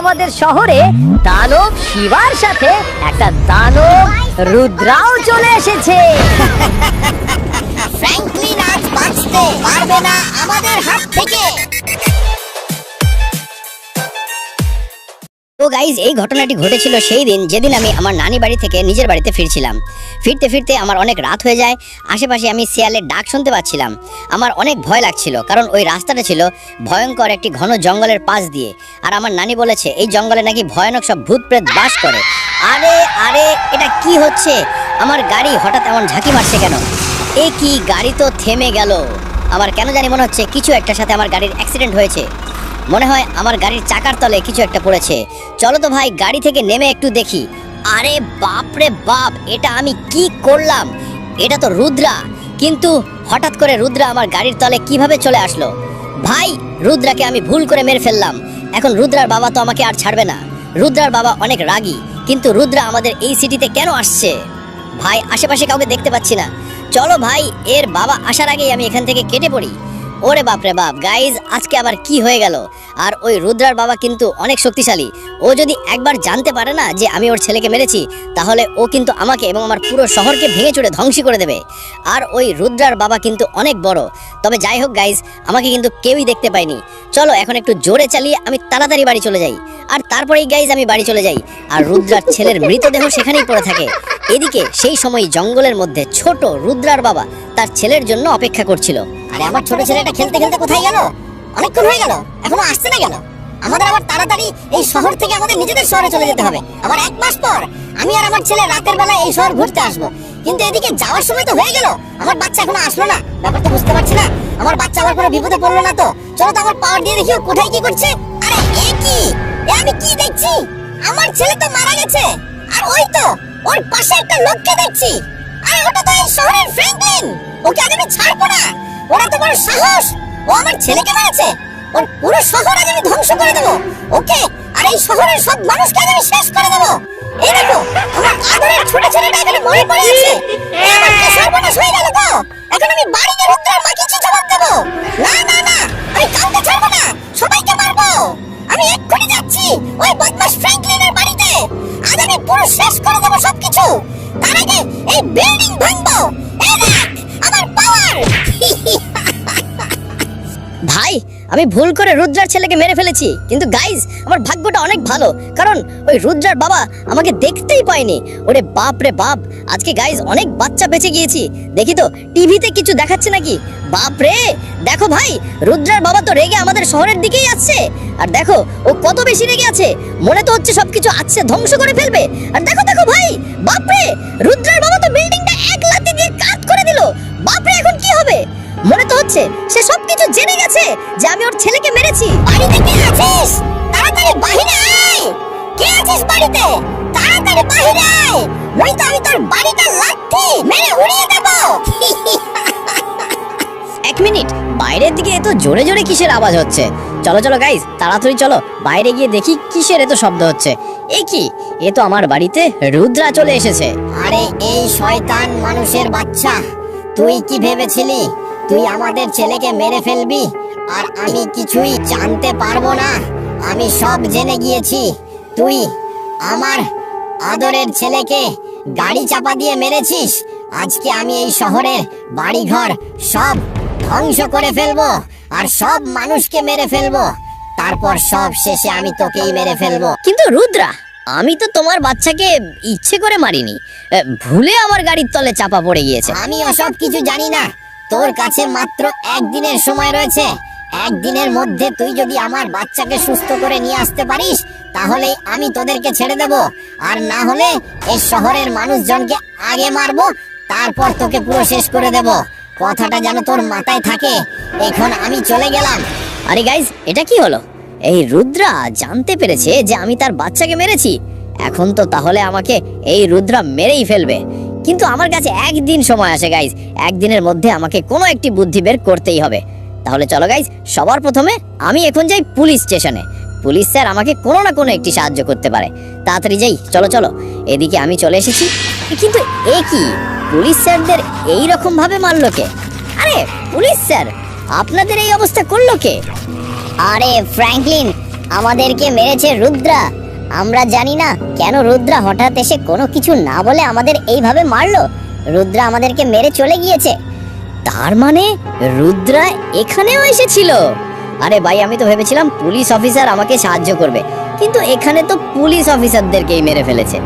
আমাদের শহরে দানব শিবার সাথে একটা দানব রুদ্রাও চলে এসেছে। ফ্র্যাঙ্কলিন আজ বাঁচতে পারবে না আমাদের হাত থেকে। তো গাইজ, এই ঘটনাটি ঘটেছিল সেই দিন যেদিন আমি আমার নানি বাড়ি থেকে নিজের বাড়িতে ফিরছিলাম। ফিরতে ফিরতে আমার অনেক রাত হয়ে যায়। আশেপাশে আমি শিয়ালের ডাক শুনতে পাচ্ছিলাম। আমার অনেক ভয় লাগছিল, কারণ ওই রাস্তাটা ছিল ভয়ঙ্কর একটি ঘন জঙ্গলের পাশ দিয়ে। আর আমার নানি বলেছে এই জঙ্গলে নাকি ভয়ানক সব ভূত প্রেত বাস করে। আরে আরে, এটা কি হচ্ছে? আমার গাড়ি হঠাৎ এমন ঝাঁকি মারছে কেন? এ কি, গাড়ি তো থেমে গেল। আমার কেন জানি মনে হচ্ছে কিছু একটার সাথে আমার গাড়ির অ্যাক্সিডেন্ট হয়েছে। মনে হয় আমার গাড়ির চাকার তলে কিছু একটা পড়েছে। চলো তো ভাই, গাড়ি থেকে নেমে একটু দেখি। আরে বাপ রে বাপ, এটা আমি কি করলাম? এটা তো রুদ্রা। কিন্তু হঠাৎ করে রুদ্রা আমার গাড়ির তলে কিভাবে চলে আসলো? ভাই, রুদ্রাকে আমি ভুল করে মেরে ফেললাম। এখন রুদ্রার বাবা তো আমাকে আর ছাড়বে না। রুদ্রার বাবা অনেক রাগী। কিন্তু রুদ্রা আমাদের এই সিটিতে কেন আসছে? ভাই, আশেপাশে কাউকে দেখতে পাচ্ছি না। চলো ভাই, এর বাবা আসার আগেই আমি এখান থেকে কেটে পড়ি। ওরে বাপরে বাপ গাইজ, আজকে আবার কি হয়ে গেল? আর ওই রুদ্রার বাবা কিন্তু অনেক শক্তিশালী। ও যদি একবার জানতে পারে না যে আমি ওর ছেলেকে মেরেছি, তাহলে ও কিন্তু আমাকে এবং আমার পুরো শহরকে ভেঙে চুরে ধ্বংস করে দেবে। আর ওই রুদ্রার বাবা কিন্তু অনেক বড়। তবে যাই হোক গাইজ, আমাকে কিন্তু কেউই দেখতে পায়নি। চলো এখন একটু জোরে চালিয়ে আমি তাড়াতাড়ি বাড়ি চলে যাই। আর তারপরেই গাইজ আমি বাড়ি চলে যাই। আর রুদ্রার ছেলের মৃতদেহ সেখানেই পড়ে থাকে। এদিকে সেই সময় জঙ্গলের মধ্যে ছোট রুদ্রার বাবা তার ছেলের জন্য অপেক্ষা করছিল। আরে আমার ছোট ছেলেটা খেলতে খেলতে কোথায় গেল? অনেকক্ষণ হয়ে গেল, এখনো আসছে না কেন? আমাদের আবার তাড়াতাড়ি এই শহর থেকে আমাদের নিজেদের শহরে চলে যেতে হবে। আবার 1 মাস পর আমি আর আমার ছেলে রাতের বেলায় এই শহর ঘুরতে আসবো। কিন্তু এদিকে যাওয়ার সময় তো হয়ে গেল, আমার বাচ্চা এখনো আসলো না। ব্যাপারটা বুঝতে পারছি না, আমার বাচ্চা আবার কোনো বিপদে পড়লো না তো? চলো তো আমার পাওয়ার দিয়ে দেখি ও কোথায় কি করছে। আরে এ কি, আমি কি দেখছি? আমার ছেলে তো মারা গেছে। আর ওই তো ওর পাশে একটা লোককে দেখছি। আরে ওটা তো এই শহরের ফ্র্যাঙ্কলিন। ওকে আজ আমি ছাড়বো না। ওরা তো বড় সাহস, ও আমার ছেলেকে মেরেছে। ওর পুরো শহর আজ আমি ধ্বংস করে দেবো। ওকে আর এই শহরের সব মানুষকে আজ আমি শেষ করে দেবো। এই দেখো, আমার আদরের ছোট ছেলেটা এখানে মরে পড়ে আছে। আমার কি সর্বনাশ হয়ে গেল গো! এখন আমি বাড়ি গিয়ে রুদ্রার মাকে কি জবাব দেবো? না না না, আমি কাউকে ছাড়বো না, সবাইকে মারবো। আমি এক্ষুনি যাচ্ছি ওই বদমাশ ফ্র্যাঙ্কলিনের বাড়িতে। আজ আমি পুরো শেষ করে দেবো সবকিছু। তার আগে এই বিল্ডিং ভাঙবো। এই দেখ আমার পাওয়ার। ভাই, আমি ভুল করে রুদ্রার ছেলেকে মেরে ফেলেছি। কিন্তু গাইজ, আমার ভাগ্যটা অনেক ভালো, কারণ ওই রুদ্রার বাবা আমাকে দেখতেই পায়নি। ওরে বাপ রে বাপ, আজকে গাইজ অনেক বাচ্চা বেঁচে গিয়েছি। দেখি তো টিভিতে কিছু দেখাচ্ছে নাকি। বাপ রে, দেখো ভাই, রুদ্রার বাবা তো রেগে আমাদের শহরের দিকেই আসছে। আর দেখো ও কত বেশি রেগে আছে। মনে তো হচ্ছে সবকিছু আছে ধ্বংস করে ফেলবে। আর দেখো দেখো ভাই, বাপ রে, রুদ্রার বাবা তো বিল্ডিংটা এক লাথি দিয়ে কাট করে দিল। বাপ রে, এখন কি হবে? মনে তো হচ্ছে সে সবকিছু জেনে গেছে যে আমি ওর ছেলেকে মেরেছি। বাড়িতে কে আছিস? তাড়াতাড়ি বাইরে আয়। কে আছিস বাড়িতে? তাড়াতাড়ি বাইরে আয়, নয়তো আমি তোর বাড়িটা লাথি মেরে উড়িয়ে দেব। 1 মিনিট, বাইরের দিকে এত জোরে জোরে কিসের আওয়াজ হচ্ছে? চলো চলো গাইজ, তাড়াতাড়ি চলো বাইরে গিয়ে দেখি কিসের এত শব্দ হচ্ছে। এ কি, এ তো আমার বাড়িতে রুদ্রা চলে এসেছে। আরে এই শয়তান মানুষের বাচ্চা, তুই কি ভেবেছিলি তুই আমাদের ছেলেকে মেরে ফেলবি আর আমি কিছুই জানতে পারবো না? আমি সব জেনে গিয়েছি। তুই আমার আদরের ছেলেকে গাড়ি চাপা দিয়ে মেরেছিস। আজকে আমি এই শহরের বাড়িঘর সব ধ্বংস করে ফেলবো আর সব মানুষকে মেরে ফেলবো। তারপর সব শেষে আমি তোকেই মেরে ফেলবো। কিন্তু রুদ্রা, আমি তো তোমার বাচ্চাকে ইচ্ছে করে মারিনি, ভুলে আমার গাড়ির তলে চাপা পড়ে গিয়েছে। আমি ওসব কিছু জানি না। তোর কাছে মাত্র 1 দিনের সময় রয়েছে। 1 দিনের মধ্যে তুই যদি আমার বাচ্চাকে সুস্থ করে নিয়ে আসতে পারিস, তাহলেই আমি তোদেরকে ছেড়ে দেব। আর না হলে এই শহরের মানুষজনকে আগে মারবো, তারপর তোকে পুরো শেষ করে দেব। কথাটা যেন তোর মাথায় থাকে। এখন আমি চলে গেলাম। আরে গাইজ, এটা কি হলো? এই রুদ্রা জানতে পেরেছে যে আমি তার বাচ্চাকে মেরেছি। এখন তো তাহলে আমাকে এই রুদ্রা মেরেই ফেলবে। কিন্তু আমার কাছে 1 দিন সময় আছে গাইজ। 1 দিনের মধ্যে আমাকে কোনো একটি বুদ্ধি বের করতেই হবে। তাহলে চলো গাইজ, সবার প্রথমে আমি এখন যাই পুলিশ স্টেশনে। পুলিশ স্যার আমাকে কোনো না কোনো একটি সাহায্য করতে পারে। তাড়াতাড়ি যাই, চলো চলো। এদিকে আমি চলে এসেছি। কিন্তু এ কি, পুলিশ স্যারদের এই রকম ভাবে মারলো কে? আরে পুলিশ স্যার, আপনাদের এই অবস্থা করলো কে? আরে ফ্র্যাঙ্কলিন, আমাদেরকে মেরেছে রুদ্রা। আমরা জানি না কেন রুদ্রা হঠাৎ এসে কোনো কিছু না বলে আমাদের এইভাবে মারলো। রুদ্রা আমাদেরকে মেরে চলে গিয়েছে। তার মানে রুদ্রা এখানেও এসেছিল? আরে ভাই, আমি তো ভেবেছিলাম পুলিশ অফিসার আমাকে সাহায্য করবে, কিন্তু এখানে তো পুলিশ অফিসারদেরকেই মেরে ফেলেছে।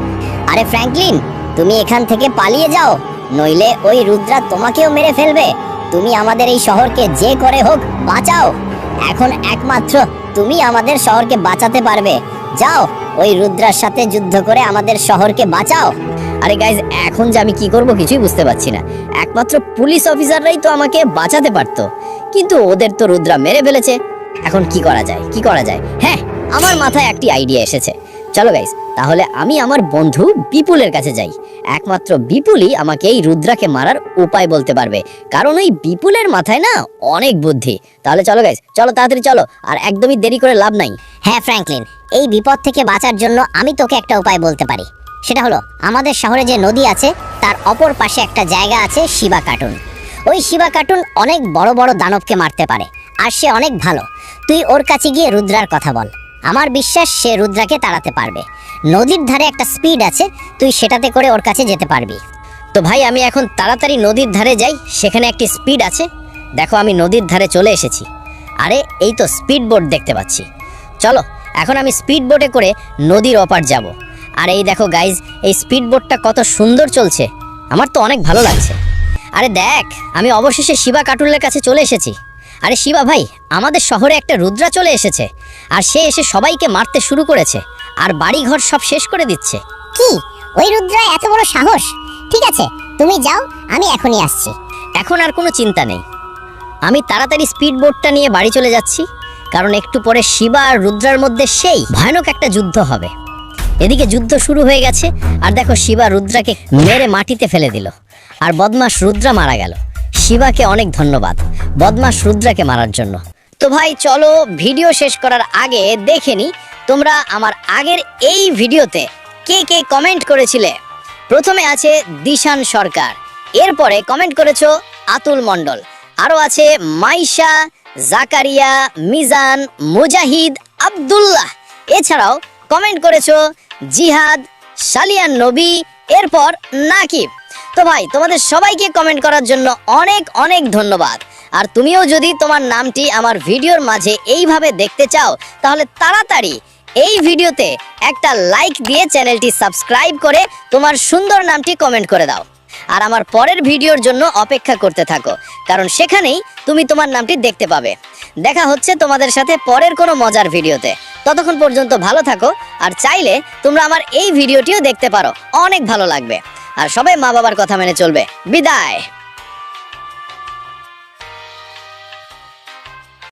আরে ফ্র্যাঙ্কলিন, তুমি এখান থেকে পালিয়ে যাও, নইলে ওই রুদ্রা তোমাকেও মেরে ফেলবে। তুমি আমাদের এই শহরকে যে করে হোক বাঁচাও। এখন একমাত্র তুমি আমাদের শহরকে বাঁচাতে পারবে। যাও, ওই রুদ্রার সাথে যুদ্ধ করে আমাদের শহরকে বাঁচাও। আরে গাইজ, এখন যে আমি কি করব কিছুই বুঝতে পারছি না। একমাত্র পুলিশ অফিসাররাই তো আমাকে বাঁচাতে পারতো, কিন্তু ওদের তো রুদ্রা মেরে ফেলেছে। এখন কি করা যায়, কি করা যায়? হ্যাঁ, আমার মাথায় একটি আইডিয়া এসেছে। চলো গাইজ, তাহলে আমি আমার বন্ধু বিপুলের কাছে যাই। একমাত্র বিপুলই আমাকে এই রুদ্রাকে মারার উপায় বলতে পারবে, কারণ ওই বিপুলের মাথায় না অনেক বুদ্ধি। তাহলে চলো গাইজ, চলো তাড়াতাড়ি চলো, আর একদমই দেরি করে লাভ নাই। হ্যাঁ ফ্র্যাঙ্কলিন, এই বিপদ থেকে বাঁচার জন্য আমি তোকে একটা উপায় বলতে পারি। সেটা হলো, আমাদের শহরে যে নদী আছে তার অপর পাশে একটা জায়গা আছে শিবা কার্টুন। ওই শিবা কার্টুন অনেক বড় বড় দানবকে মারতে পারে, আর সে অনেক ভালো। তুই ওর কাছে গিয়ে রুদ্রার কথা বল, আমার বিশ্বাস সে রুদ্রাকে তাড়াতে পারবে। নদীর ধারে একটা স্পিড আছে, তুই সেটাতে করে ওর কাছে যেতে পারবি। তো ভাই, আমি এখন তাড়াতাড়ি নদীর ধারে যাই, সেখানে একটি স্পিড আছে। দেখো, আমি নদীর ধারে চলে এসেছি। আরে এই তো স্পিড বোট দেখতে পাচ্ছি। চলো, এখন আমি স্পিড বোটে করে নদীর ওপার যাব। আর এই দেখো গাইজ, এই স্পিড বোটটা কত সুন্দর চলছে, আমার তো অনেক ভালো লাগছে। আরে দেখ, আমি অবশেষে শিবা কার্টুনের কাছে চলে এসেছি। আরে শিবা ভাই, আমাদের শহরে একটা রুদ্রা চলে এসেছে, আর সে এসে সবাইকে মারতে শুরু করেছে, আর বাড়িঘর সব শেষ করে দিচ্ছে। কি, ওই রুদ্রা এত বড় সাহস? ঠিক আছে, তুমি যাও, আমি এখনই আসছি। এখন আর কোনো চিন্তা নেই, আমি তাড়াতাড়ি স্পিড বোটটা নিয়ে বাড়ি চলে যাচ্ছি, কারণ একটু পরে শিবা আর রুদ্রার মধ্যে সেই ভয়ানক একটা যুদ্ধ হবে। এদিকে যুদ্ধ শুরু হয়ে গেছে, আর দেখো শিবা রুদ্রাকে মেরে মাটিতে ফেলে দিল, আর বদমাশ রুদ্রা মারা গেল। শিবাকে অনেক ধন্যবাদ বদমাশ রুদ্রাকে মারার জন্য। তো ভাই চলো, ভিডিও শেষ করার আগে দেখে নি তোমরা আমার আগের এই ভিডিওতে কে কে কমেন্ট করেছিলে। প্রথমে আছে দিশান সরকার, এরপরে কমেন্ট করেছো আতুল মণ্ডল, আরো আছে মাইশা, জাকারিয়া, মিজান, মুজাহিদ, আব্দুল্লাহ। এছাড়াও কমেন্ট করেছো জিহাদ, সালিয়ান নবী, এরপর নাকিব। তো ভাই, তোমাদের সবাইকে কমেন্ট করার জন্য অনেক অনেক ধন্যবাদ। আর তুমিও যদি তোমার নামটি আমার ভিডিওর মাঝে এইভাবে দেখতে চাও, তাহলে তাড়াতাড়ি এই ভিডিওতে একটা লাইক দিয়ে চ্যানেলটি সাবস্ক্রাইব করে তোমার সুন্দর নামটি কমেন্ট করে দাও। আর আমার পরের ভিডিওর জন্য অপেক্ষা করতে থাকো, কারণ সেখানেই তুমি তোমার নামটি দেখতে পাবে। দেখা হচ্ছে তোমাদের সাথে পরের কোনো মজার ভিডিওতে। ততক্ষণ পর্যন্ত ভালো থাকো, আর চাইলে তোমরা আমার এই ভিডিওটিও দেখতে পারো, অনেক ভালো লাগবে। আর সবাই মা বাবার কথা মেনে চলবে। বিদায়।